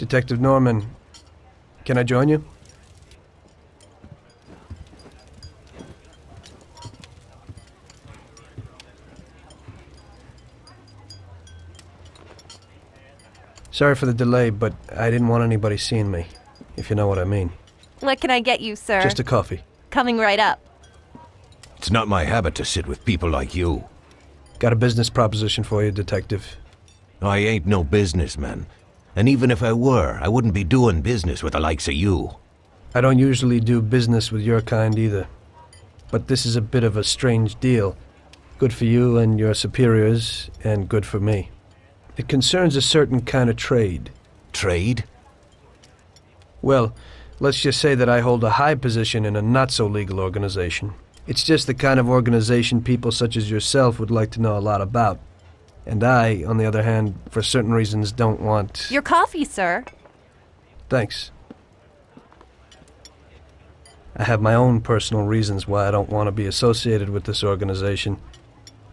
Detective Norman, can I join you? Sorry for the delay, but I didn't want anybody seeing me, if you know what I mean. What can I get you, sir? Just a coffee. Coming right up. It's not my habit to sit with people like you. Got a business proposition for you, Detective. I ain't no businessman. And even if I were, I wouldn't be doing business with the likes of you. I don't usually do business with your kind either. But this is a bit of a strange deal. Good for you and your superiors, and good for me. It concerns a certain kind of trade. Trade? Well, let's just say that I hold a high position in a not-so-legal organization. It's just the kind of organization people such as yourself would like to know a lot about. And I, on the other hand, for certain reasons don't want... Your coffee, sir. Thanks. I have my own personal reasons why I don't want to be associated with this organization.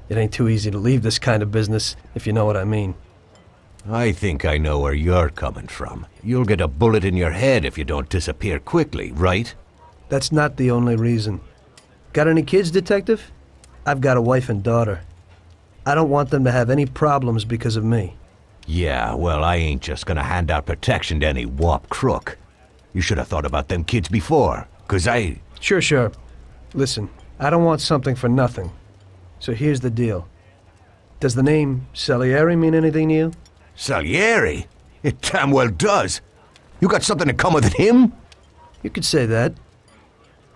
It ain't too easy to leave this kind of business, if you know what I mean. I think I know where you're coming from. You'll get a bullet in your head if you don't disappear quickly, right? That's not the only reason. Got any kids, Detective? I've got a wife and daughter. I don't want them to have any problems because of me. Yeah, well, I ain't just gonna hand out protection to any wop crook. You should have thought about them kids before, 'cause I... Sure. Listen, I don't want something for nothing. So here's the deal. Does the name Salieri mean anything to you? Salieri? It damn well does. You got something in common with him? You could say that.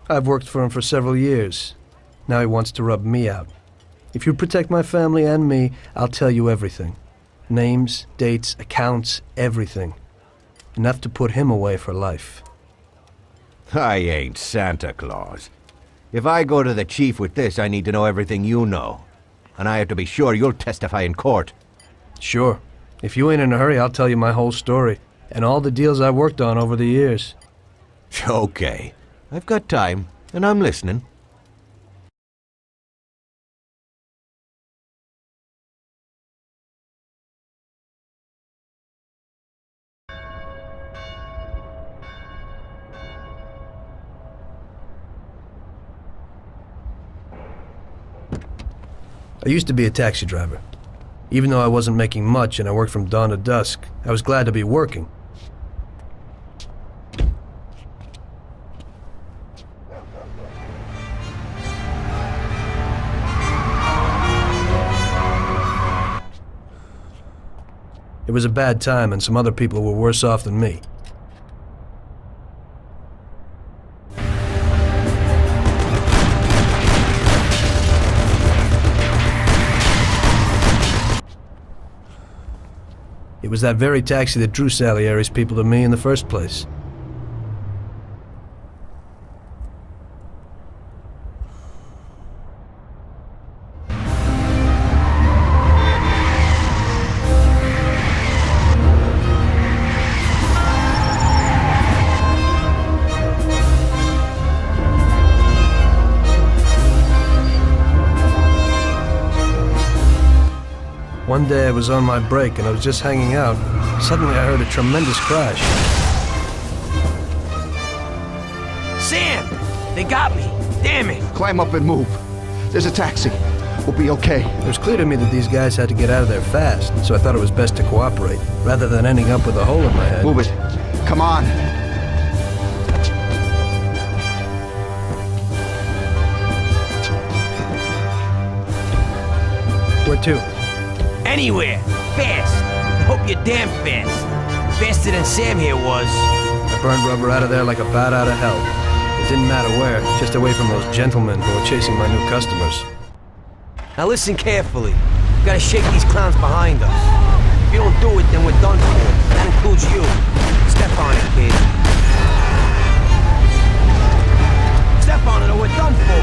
I've worked for him for several years. Now he wants to rub me out. If you protect my family and me, I'll tell you everything. Names, dates, accounts, everything. Enough to put him away for life. I ain't Santa Claus. If I go to the chief with this, I need to know everything you know. And I have to be sure you'll testify in court. Sure. If you ain't in a hurry, I'll tell you my whole story. And all the deals I've worked on over the years. Okay. I've got time, and I'm listening. I used to be a taxi driver. Even though I wasn't making much and I worked from dawn to dusk, I was glad to be working. It was a bad time and some other people were worse off than me. It was that very taxi that drew Salieri's people to me in the first place. One day I was on my break and I was just hanging out. Suddenly I heard a tremendous crash. Sam! They got me! Damn it! Climb up and move. There's a taxi. We'll be okay. It was clear to me that these guys had to get out of there fast, so I thought it was best to cooperate, rather than ending up with a hole in my head. Move it. Come on. Where to? Anywhere! Fast! I hope you're damn fast. Faster than Sam here was. I burned rubber out of there like a bat out of hell. It didn't matter where, just away from those gentlemen who were chasing my new customers. Now listen carefully. We gotta shake these clowns behind us. If you don't do it, then we're done for. That includes you. Step on it, kid. Step on it or we're done for.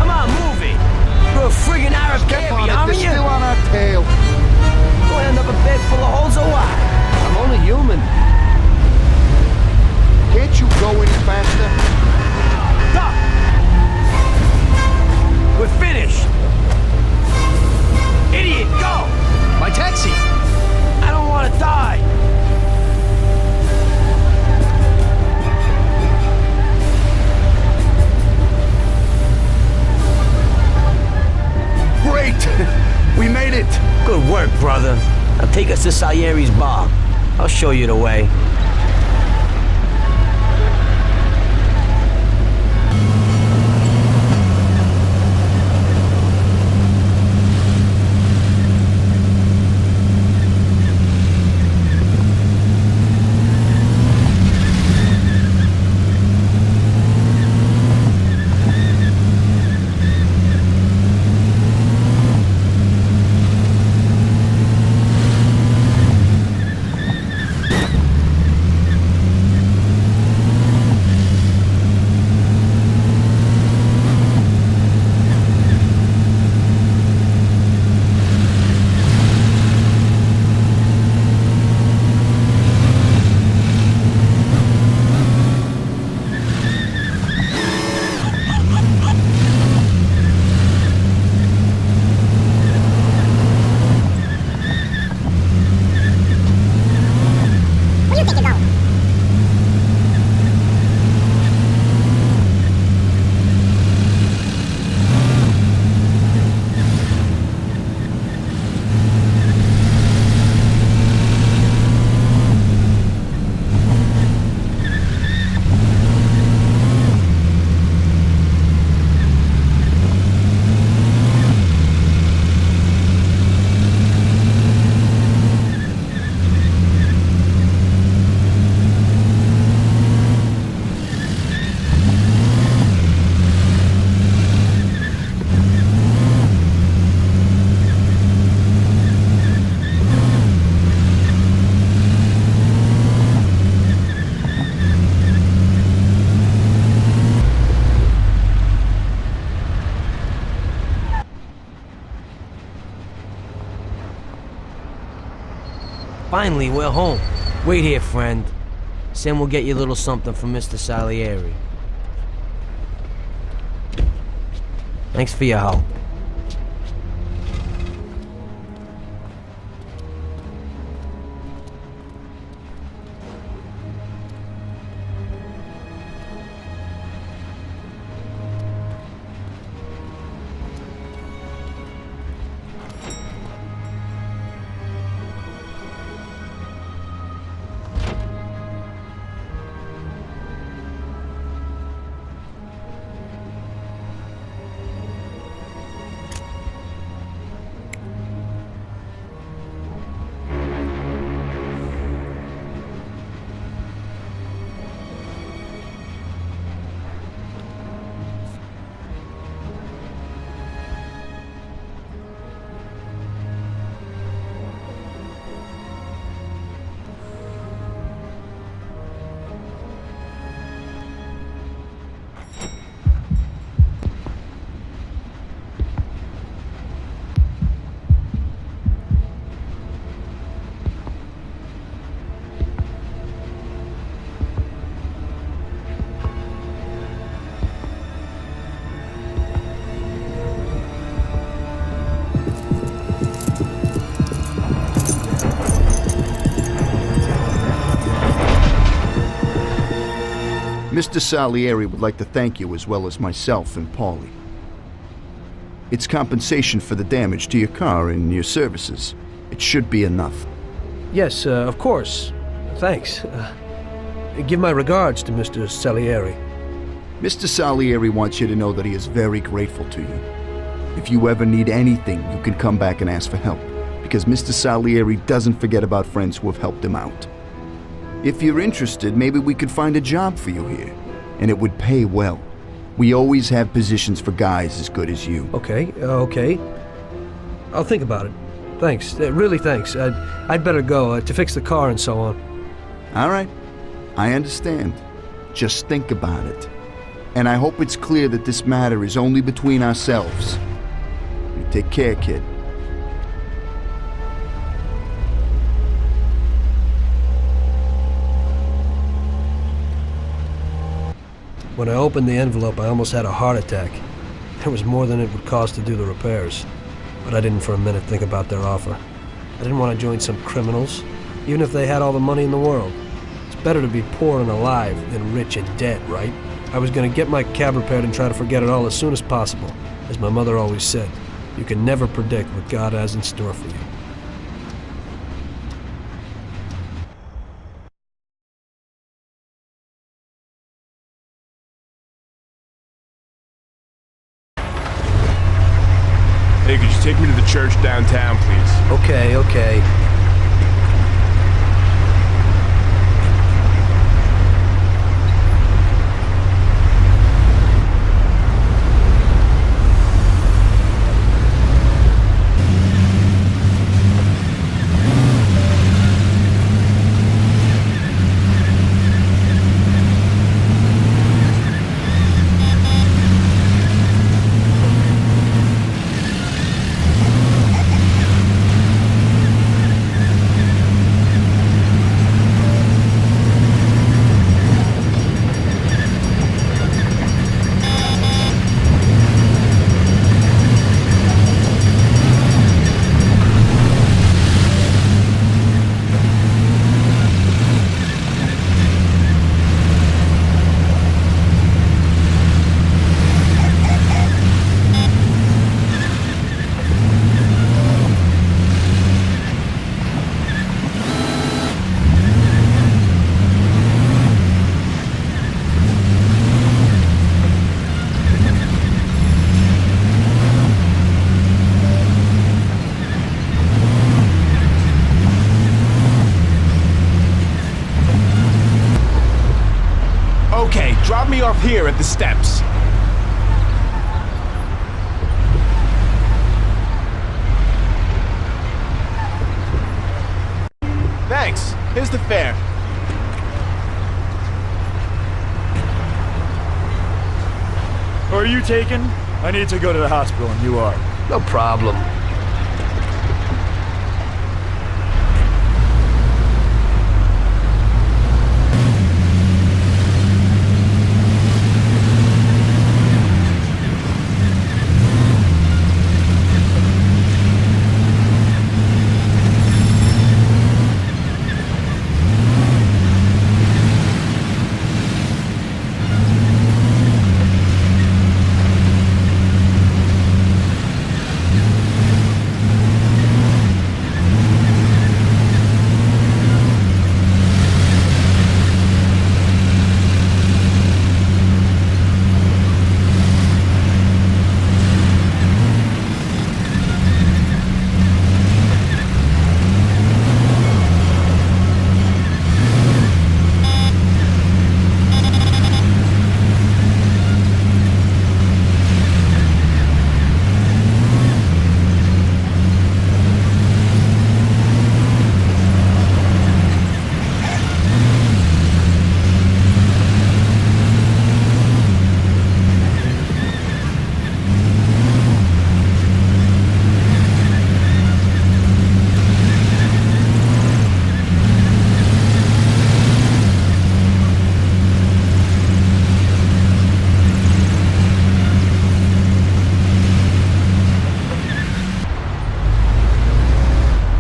Come on, move it. You're a friggin' Arab Step on cabbie, it. aren't They're you? still on our tail. Gonna end up a bed full of holes or what? I'm only human. Can't you go any faster? Stop! We're finished! Idiot, go! My taxi! I don't want to die! We made it! Good work, brother. Now take us to Salieri's bar. I'll show you the way. Finally, we're home. Wait here, friend. Sam will get you a little something from Mr. Salieri. Thanks for your help. Mr. Salieri would like to thank you as well as myself and Paulie. It's compensation for the damage to your car and your services. It should be enough. Yes, of course. Thanks. Give my regards to Mr. Salieri. Mr. Salieri wants you to know that he is very grateful to you. If you ever need anything, you can come back and ask for help, because Mr. Salieri doesn't forget about friends who have helped him out. If you're interested, maybe we could find a job for you here, and it would pay well. We always have positions for guys as good as you. Okay. I'll think about it. Thanks. Really thanks. I'd better go to fix the car and so on. All right. I understand. Just think about it. And I hope it's clear that this matter is only between ourselves. You take care, kid. When I opened the envelope, I almost had a heart attack. There was more than it would cost to do the repairs. But I didn't for a minute think about their offer. I didn't want to join some criminals, even if they had all the money in the world. It's better to be poor and alive than rich and dead, right? I was going to get my cab repaired and try to forget it all as soon as possible, as my mother always said. You can never predict what God has in store for you. Hey, could you take me to the church downtown, please? Okay. Okay, drop me off here at the steps. Thanks. Here's the fare. Are you taken? I need to go to the hospital and you are. No problem.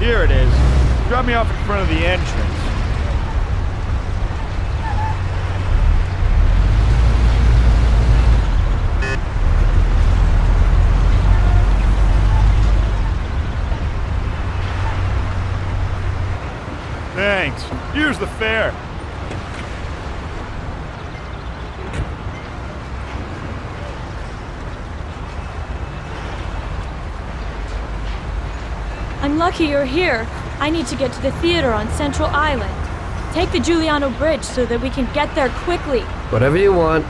Here it is. Drop me off in front of the entrance. Thanks. Here's the fare. I'm lucky you're here. I need to get to the theater on Central Island. Take the Giuliano Bridge so that we can get there quickly. Whatever you want.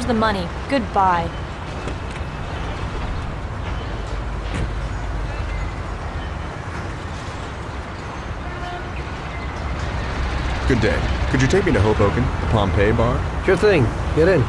Here's the money. Goodbye. Good day. Could you take me to Hoboken, the Pompeii bar? Sure thing. Get in.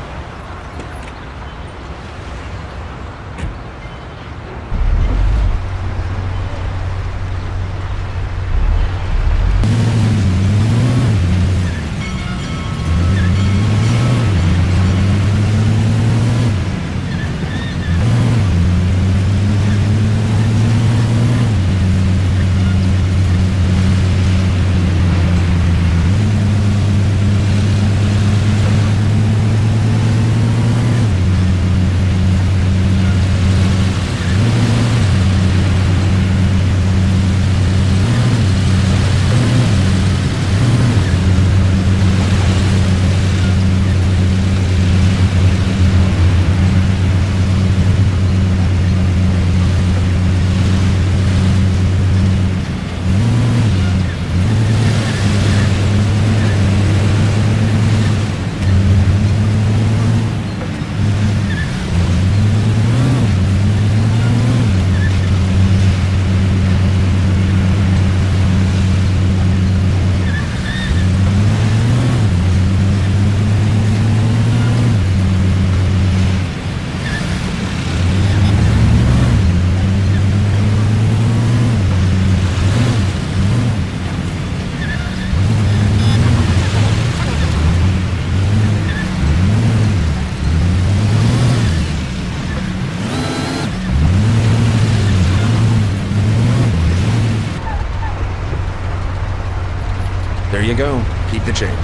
There you go. Keep the change.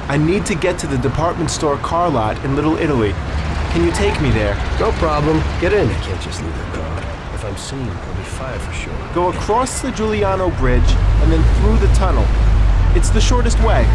I need to get to the department store car lot in Little Italy. Can you take me there? No problem. Get in. I can't just leave the car. If I'm seen, I'll be fired for sure. Go across the Giuliano Bridge and then through the tunnel. It's the shortest way.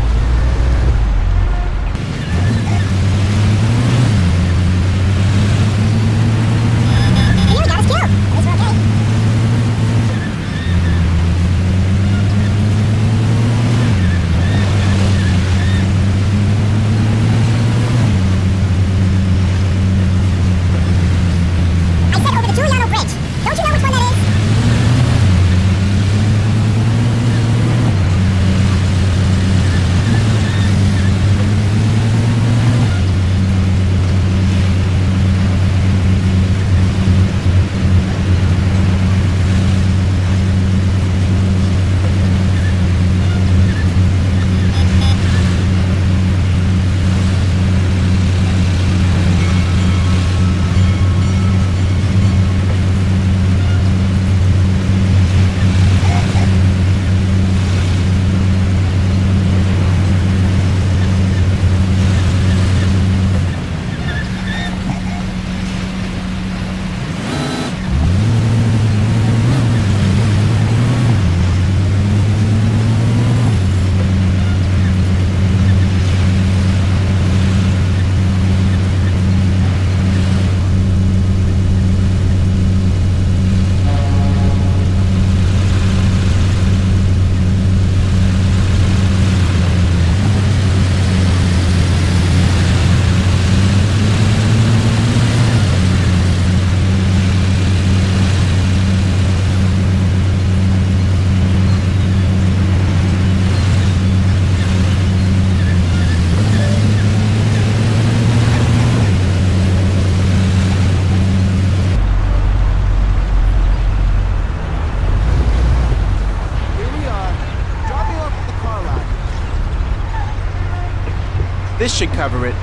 This should cover it.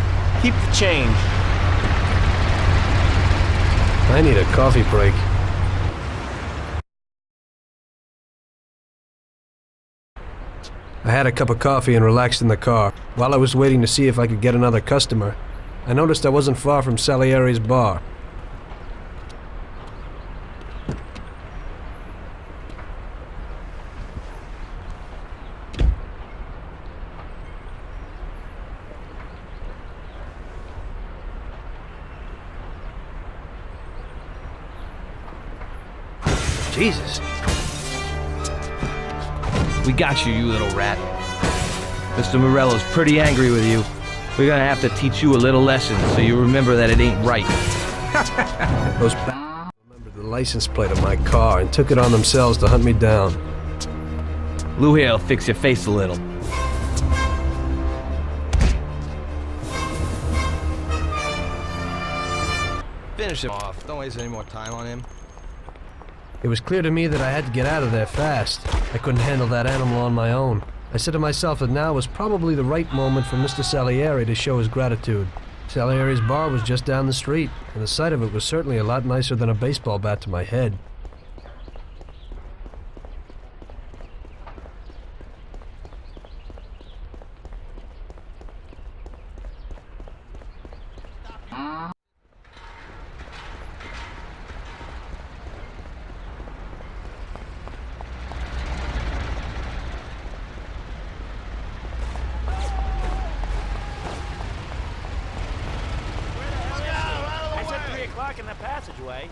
Keep the change. I need a coffee break. I had a cup of coffee and relaxed in the car. While I was waiting to see if I could get another customer, I noticed I wasn't far from Salieri's bar. Jesus. We got you, you little rat. Mr. Morello's pretty angry with you. We're gonna have to teach you a little lesson so you remember that it ain't right. Those remembered the license plate of my car and took it on themselves to hunt me down. Lou here'll fix your face a little. Finish him off. Don't waste any more time on him. It was clear to me that I had to get out of there fast. I couldn't handle that animal on my own. I said to myself that now was probably the right moment for Mr. Salieri to show his gratitude. Salieri's bar was just down the street, and the sight of it was certainly a lot nicer than a baseball bat to my head. In the passageway.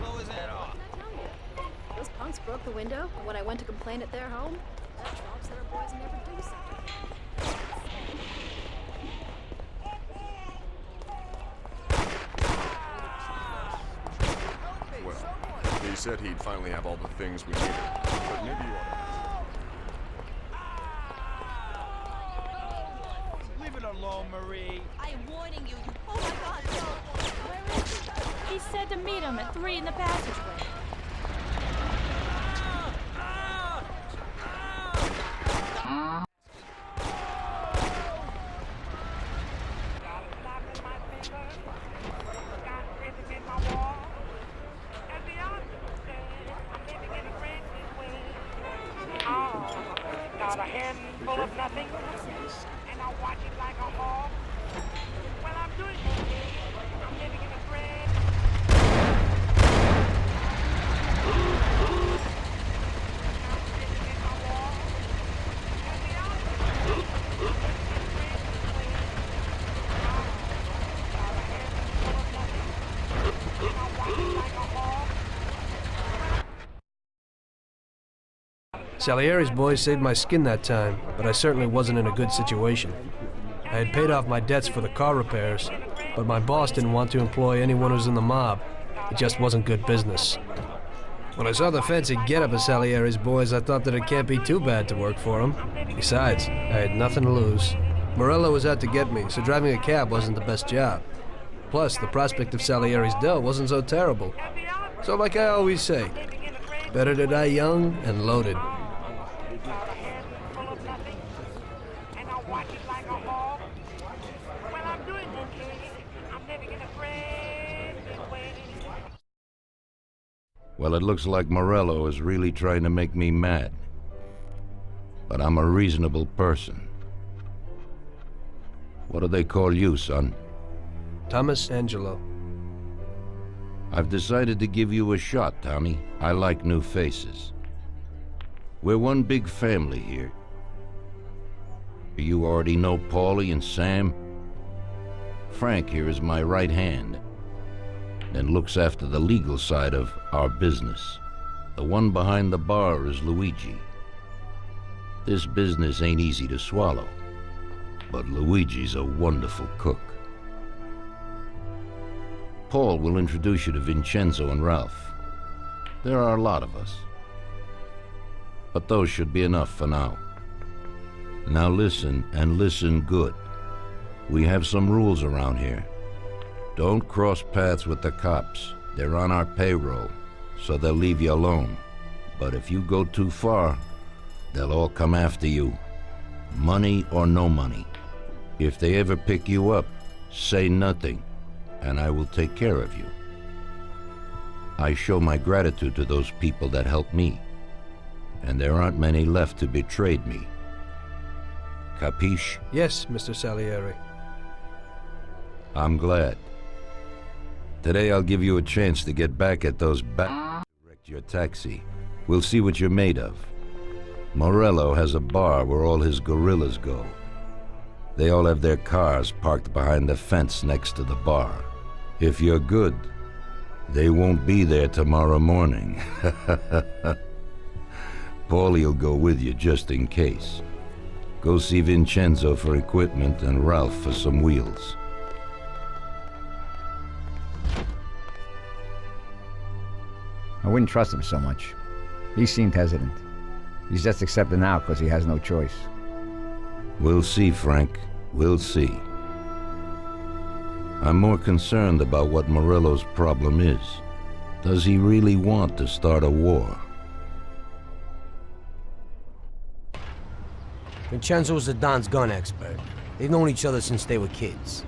Blow his head off. Those punks broke the window, and when I went to complain at their home, that drops their boys never do something. Well, he said he'd finally have all the things we needed, but maybe you ought to. Alone, Marie. I am warning you. Oh my God, no. Where is he? He said to meet him at 3 in the passageway. Got a handful of nothing, and I watch it like a hawk. Well, I'm doing okay. I'm living in a bread. I'm sitting in my wall. And the other got a handful of nothing, and I watch it like a hawk. Salieri's boys saved my skin that time, but I certainly wasn't in a good situation. I had paid off my debts for the car repairs, but my boss didn't want to employ anyone who was in the mob. It just wasn't good business. When I saw the fancy getup of Salieri's boys, I thought that it can't be too bad to work for him. Besides, I had nothing to lose. Morello was out to get me, so driving a cab wasn't the best job. Plus, the prospect of Salieri's dough wasn't so terrible. So like I always say, better to die young and loaded. Well, it looks like Morello is really trying to make me mad. But I'm a reasonable person. What do they call you, son? Thomas Angelo. I've decided to give you a shot, Tommy. I like new faces. We're one big family here. You already know Paulie and Sam? Frank here is my right hand, and looks after the legal side of our business. The one behind the bar is Luigi. This business ain't easy to swallow, but Luigi's a wonderful cook. Paul will introduce you to Vincenzo and Ralph. There are a lot of us, but those should be enough for now. Now listen, and listen good. We have some rules around here. Don't cross paths with the cops. They're on our payroll, so they'll leave you alone. But if you go too far, they'll all come after you. Money or no money. If they ever pick you up, say nothing, and I will take care of you. I show my gratitude to those people that helped me, and there aren't many left who betrayed me. Capiche? Yes, Mr. Salieri. I'm glad. Today I'll give you a chance to get back at those who wrecked your taxi. We'll see what you're made of. Morello has a bar where all his gorillas go. They all have their cars parked behind the fence next to the bar. If you're good, they won't be there tomorrow morning. Paulie'll go with you just in case. Go see Vincenzo for equipment and Ralph for some wheels. I wouldn't trust him so much. He seemed hesitant. He's just accepting now because he has no choice. We'll see, Frank. We'll see. I'm more concerned about what Morello's problem is. Does he really want to start a war? Vincenzo is the Don's gun expert. They've known each other since they were kids.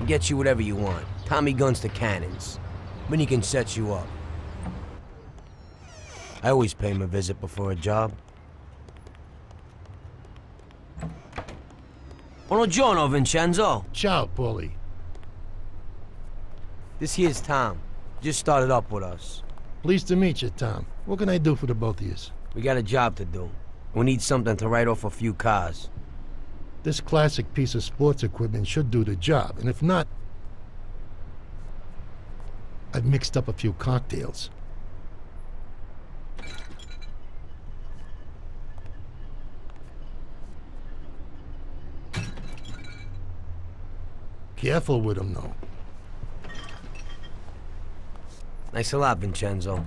He gets you whatever you want. Tommy guns to cannons. Then he can set you up. I always pay him a visit before a job. Buongiorno, Vincenzo. Ciao, Paulie. This here's Tom. Just started up with us. Pleased to meet you, Tom. What can I do for the both of you? We got a job to do. We need something to write off a few cars. This classic piece of sports equipment should do the job, and if not, I've mixed up a few cocktails. Careful with them, though. Thanks a lot, Vincenzo.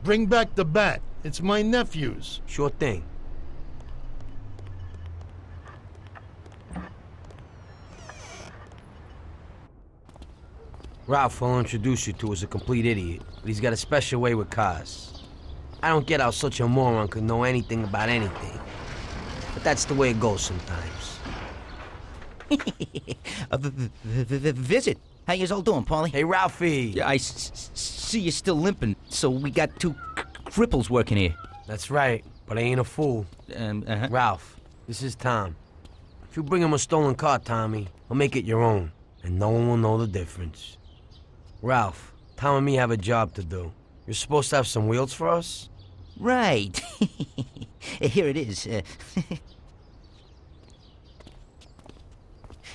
Bring back the bat. It's my nephew's. Sure thing. Ralph will introduce you to as a complete idiot, but he's got a special way with cars. I don't get how such a moron could know anything about anything. But that's the way it goes sometimes. Visit. How you all doing, Paulie? Hey, Ralphie. Yeah, I see you're still limping, so we got two cripples working here. That's right, but I ain't a fool. Ralph, this is Tom. If you bring him a stolen car, Tommy, I'll make it your own, and no one will know the difference. Ralph, Tom and me have a job to do. You're supposed to have some wheels for us? Right. Here it is.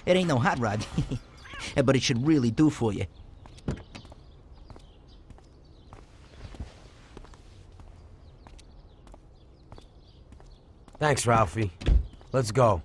It ain't no hot rod, but it should really do for you. Thanks, Ralphie. Let's go.